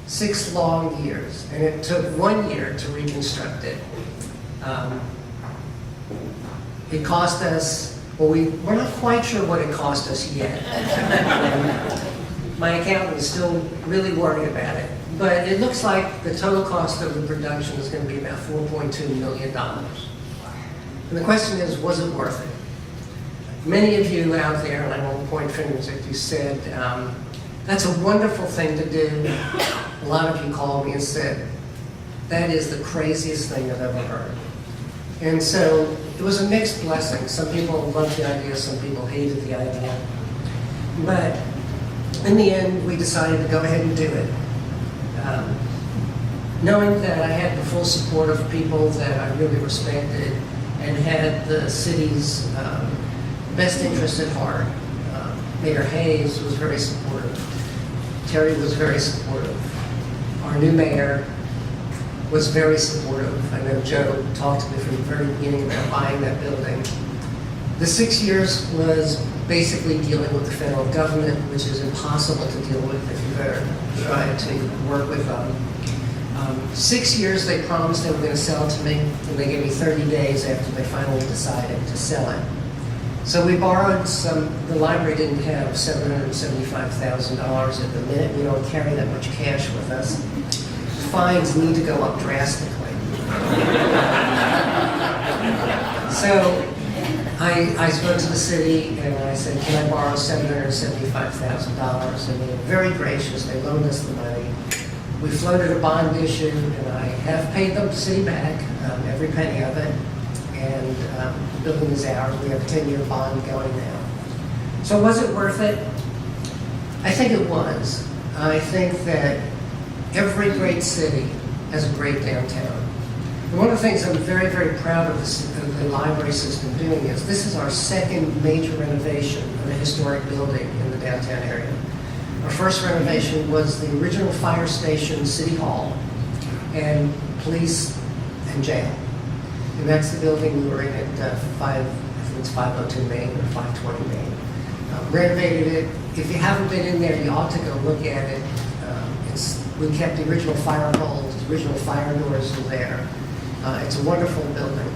6 long years, and it took 1 year to reconstruct it. It cost us, well, we're not quite sure what it cost us yet. My accountant is still really worried about it, but it looks like the total cost of the production is going to be about $4.2 million. And the question is, was it worth it? Many of you out there, and I won't point fingers at you, said, that's a wonderful thing to do. A lot of you called me and said, that is the craziest thing I've ever heard. And so it was a mixed blessing. Some people loved the idea, some people hated the idea. But in the end, we decided to go ahead and do it. Knowing that I had the full support of people that I really respected and had the city's best interest at heart. Mayor Hayes was very supportive. Terry was very supportive. Our new mayor was very supportive. I know Joe talked to me from the very beginning about buying that building. The 6 years was basically dealing with the federal government, which is impossible to deal with if you've ever tried to work with them. 6 years they promised they were going to sell it to me, and they gave me 30 days after they finally decided to sell it. So we borrowed some. The library didn't have $775,000 at the minute. We don't carry that much cash with us. Fines need to go up drastically. So I spoke to the city and I said, can I borrow $775,000? And they were very gracious. They loaned us the money. We floated a bond issue, and I have paid the city back, every penny of it. And the building is ours. We have a 10-year bond going now. So was it worth it? I think it was. I think that every great city has a great downtown. And one of the things I'm very, very proud of the library system doing is this is our second major renovation of a historic building in the downtown area. Our first renovation was the original fire station, City Hall, and police and jail. And that's the building we were in at I think it's 502 Main or 520 Main. Renovated it. If you haven't been in there, you ought to go look at it. We kept the original fire poles, the original fire doors are there. It's a wonderful building.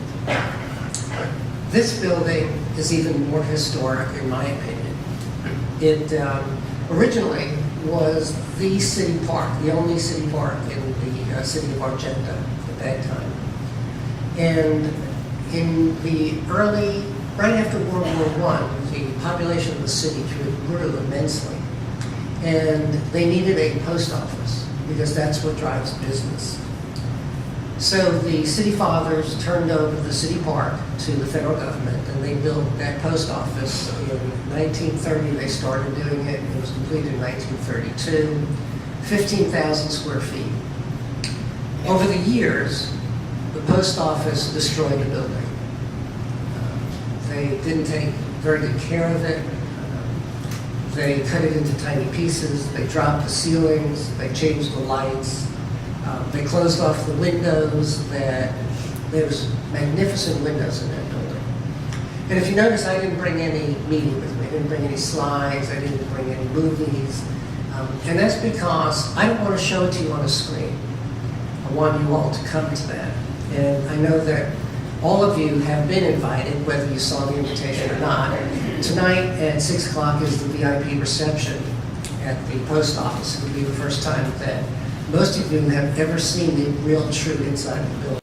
This building is even more historic, in my opinion. It originally was the city park, the only city park in the city of Argenta at that time. And in the right after World War I, the population of the city grew immensely. And they needed a post office because that's what drives business. So the city fathers turned over the city park to the federal government, and they built that post office. In 1930, they started doing it. It was completed in 1932, 15,000 square feet. Over the years, the post office destroyed the building. They didn't take very good care of it. They cut it into tiny pieces. They dropped the ceilings. They changed the lights. They closed off the windows. There's magnificent windows in that building. And if you notice, I didn't bring any media with me. I didn't bring any slides. I didn't bring any movies. And that's because I don't want to show it to you on a screen. I want you all to come to that. And I know that all of you have been invited, whether you saw the invitation or not. Tonight at 6 o'clock is the VIP reception at the post office. It will be the first time that most of you have ever seen the real true inside of the building.